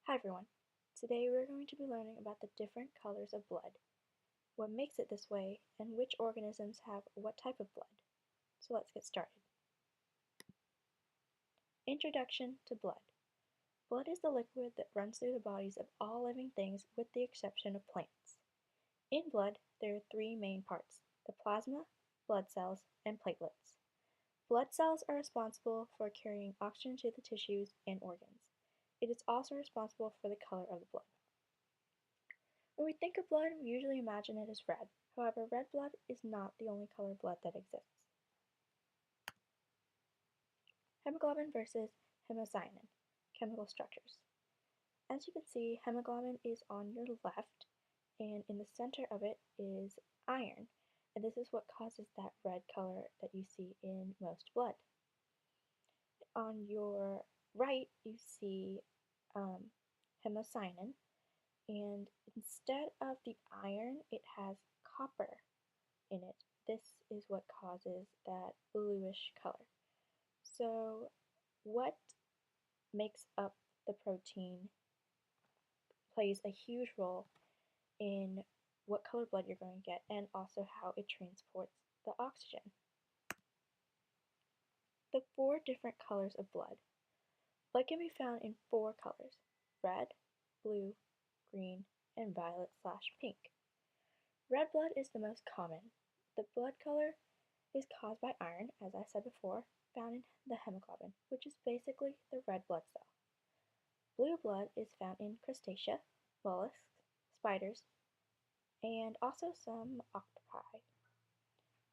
Hi everyone. Today we're going to be learning about the different colors of blood, what makes it this way, and which organisms have what type of blood. So let's get started. Introduction to blood. Blood is the liquid that runs through the bodies of all living things with the exception of plants. In blood, there are three main parts: the plasma, blood cells, and platelets. Blood cells are responsible for carrying oxygen to the tissues and organs. It is also responsible for the color of the blood. When we think of blood, we usually imagine it as red. However, red blood is not the only color of blood that exists. Hemoglobin versus hemocyanin, chemical structures. As you can see, hemoglobin is on your left, and in the center of it is iron, and this is what causes that red color that you see in most blood. On your right, you see hemocyanin, and instead of the iron, it has copper in it. This is what causes that bluish color. So what makes up the protein plays a huge role in what color blood you're going to get and also how it transports the oxygen. The four different colors of blood. Blood can be found in four colors: red, blue, green, and violet/pink. Red blood is the most common. The blood color is caused by iron, as I said before, found in the hemoglobin, which is basically the red blood cell. Blue blood is found in crustacea, mollusks, spiders, and also some octopi,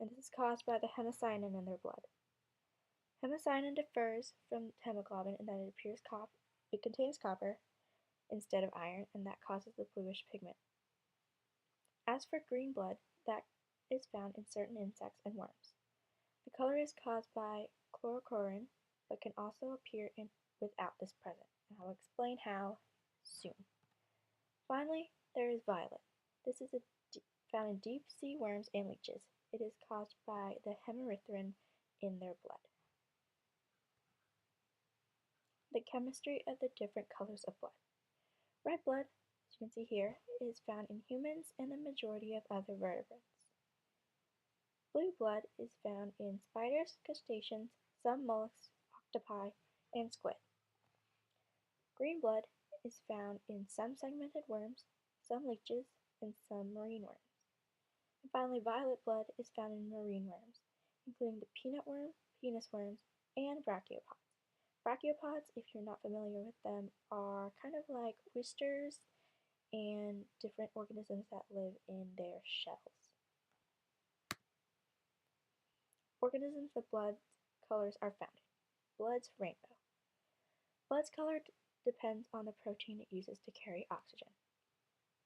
and this is caused by the hemocyanin in their blood. Hemocyanin differs from hemoglobin in that it contains copper instead of iron, and that causes the bluish pigment. As for green blood, that is found in certain insects and worms. The color is caused by chloroquine, but can also appear without this present, and I'll explain how soon. Finally, there is violet. This is found in deep sea worms and leeches. It is caused by the hemerythrin in their blood. The chemistry of the different colors of blood. Red blood, as you can see here, is found in humans and the majority of other vertebrates. Blue blood is found in spiders, crustaceans, some mollusks, octopi, and squid. Green blood is found in some segmented worms, some leeches, and some marine worms. And finally, violet blood is found in marine worms, including the peanut worm, penis worms, and brachiopods. Brachiopods, if you're not familiar with them, are kind of like oysters and different organisms that live in their shells. Organisms the blood colors are found in. Blood's rainbow. Blood's color depends on the protein it uses to carry oxygen.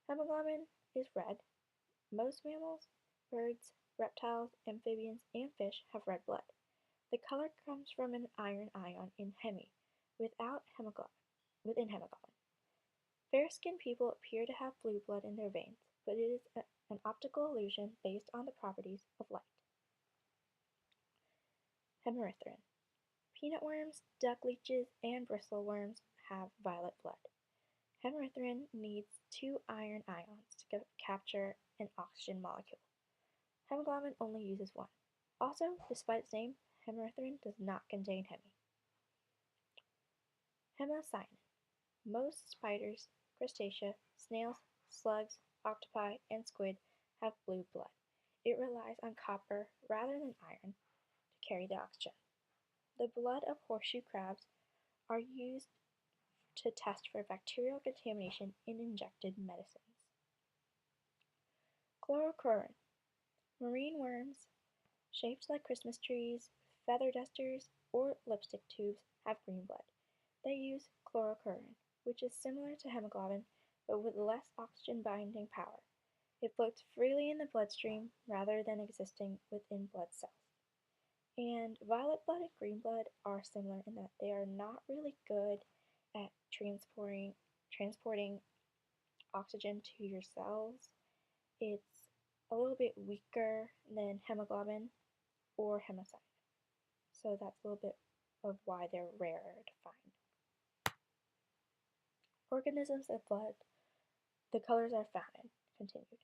Hemoglobin is red. Most mammals, birds, reptiles, amphibians, and fish have red blood. The color comes from an iron ion in Hemi within hemoglobin. Fair-skinned people appear to have blue blood in their veins, but it is an optical illusion based on the properties of light. Hemerythrin. Peanut worms, duck leeches, and bristle worms have violet blood. Hemerythrin needs two iron ions to capture an oxygen molecule. Hemoglobin only uses one. Also, despite its name, hemerythrin does not contain Hemi. Hemocyanin. Most spiders, crustacea, snails, slugs, octopi, and squid have blue blood. It relies on copper rather than iron to carry the oxygen. The blood of horseshoe crabs are used to test for bacterial contamination in injected medicines. Chloroquine. Marine worms, shaped like Christmas trees, feather dusters, or lipstick tubes, have green blood. They use chloroquine, which is similar to hemoglobin, but with less oxygen binding power. It floats freely in the bloodstream rather than existing within blood cells. And violet blood and green blood are similar in that they are not really good at transporting oxygen to your cells. It's a little bit weaker than hemoglobin or hemocyanin. So that's a little bit of why they're rarer to find. organisms of blood the colors are found in. Continued.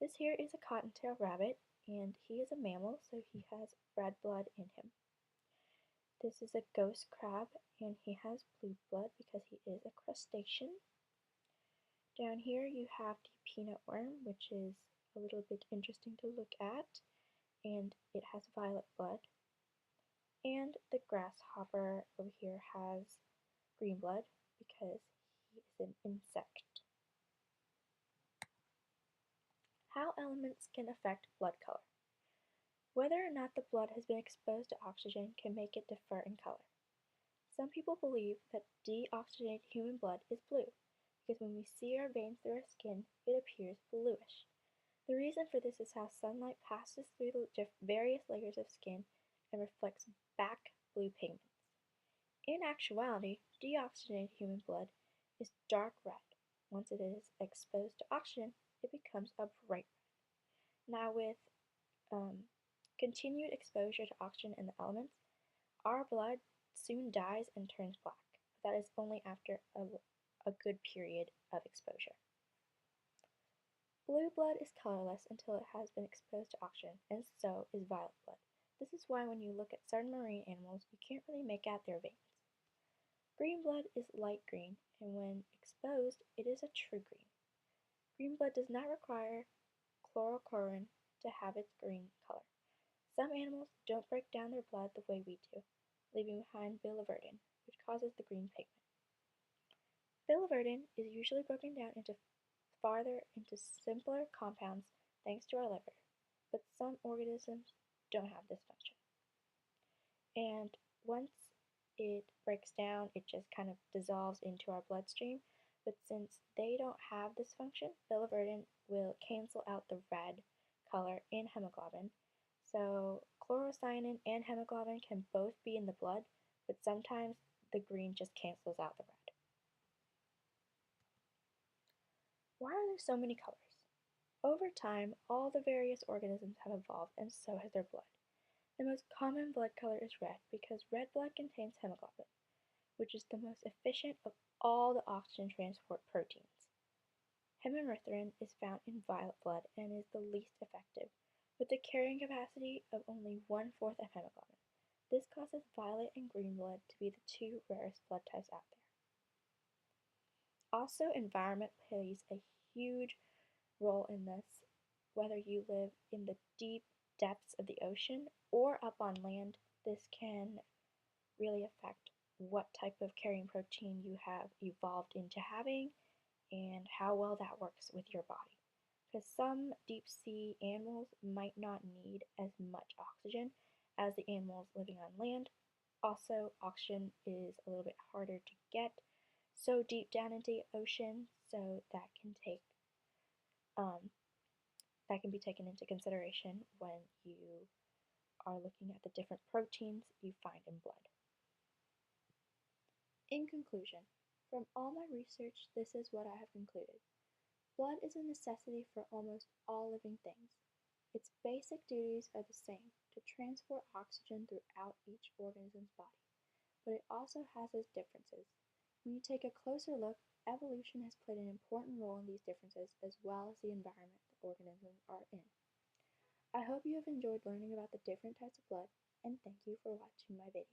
This here is a cottontail rabbit, and he is a mammal, so he has red blood in him. This is a ghost crab, and he has blue blood because he is a crustacean. Down here you have the peanut worm, which is a little bit interesting to look at, and it has violet blood. And the grasshopper over here has green blood because he is an insect. How elements can affect blood color. Whether or not the blood has been exposed to oxygen can make it differ in color. Some people believe that deoxygenated human blood is blue because when we see our veins through our skin, it appears bluish. The reason for this is how sunlight passes through the various layers of skin and reflects back blue pigments. In actuality, deoxygenated human blood is dark red. Once it is exposed to oxygen, it becomes a bright red. Now with continued exposure to oxygen and the elements, our blood soon dies and turns black. But that is only after a good period of exposure. Blue blood is colorless until it has been exposed to oxygen, and so is violet blood. This is why when you look at certain marine animals, you can't really make out their veins. Green blood is light green, and when exposed, it is a true green. Green blood does not require chlorochlorine to have its green color. Some animals don't break down their blood the way we do, leaving behind biliverdin, which causes the green pigment. Biliverdin is usually broken down into simpler compounds thanks to our liver, but some organisms don't have this function. And once it breaks down, it just kind of dissolves into our bloodstream, but since they don't have this function, biliverdin will cancel out the red color in hemoglobin. So chlorocyanin and hemoglobin can both be in the blood, but sometimes the green just cancels out the red. Why are there so many colors? Over time, all the various organisms have evolved, and so has their blood. The most common blood color is red because red blood contains hemoglobin, which is the most efficient of all the oxygen transport proteins. Hemerythrin is found in violet blood and is the least effective, with a carrying capacity of only 1/4 of hemoglobin. This causes violet and green blood to be the two rarest blood types out there. Also, environment plays a huge role in this. Whether you live in the deep depths of the ocean or up on land, this can really affect what type of carrying protein you have evolved into having and how well that works with your body. Because some deep sea animals might not need as much oxygen as the animals living on land. Also, oxygen is a little bit harder to get so deep down into the ocean, so that can be taken into consideration when you are looking at the different proteins you find in blood. In conclusion, from all my research, this is what I have concluded. Blood is a necessity for almost all living things. Its basic duties are the same, to transport oxygen throughout each organism's body, but it also has its differences. When you take a closer look, evolution has played an important role in these differences as well as the environment the organisms are in. I hope you have enjoyed learning about the different types of blood, and thank you for watching my video.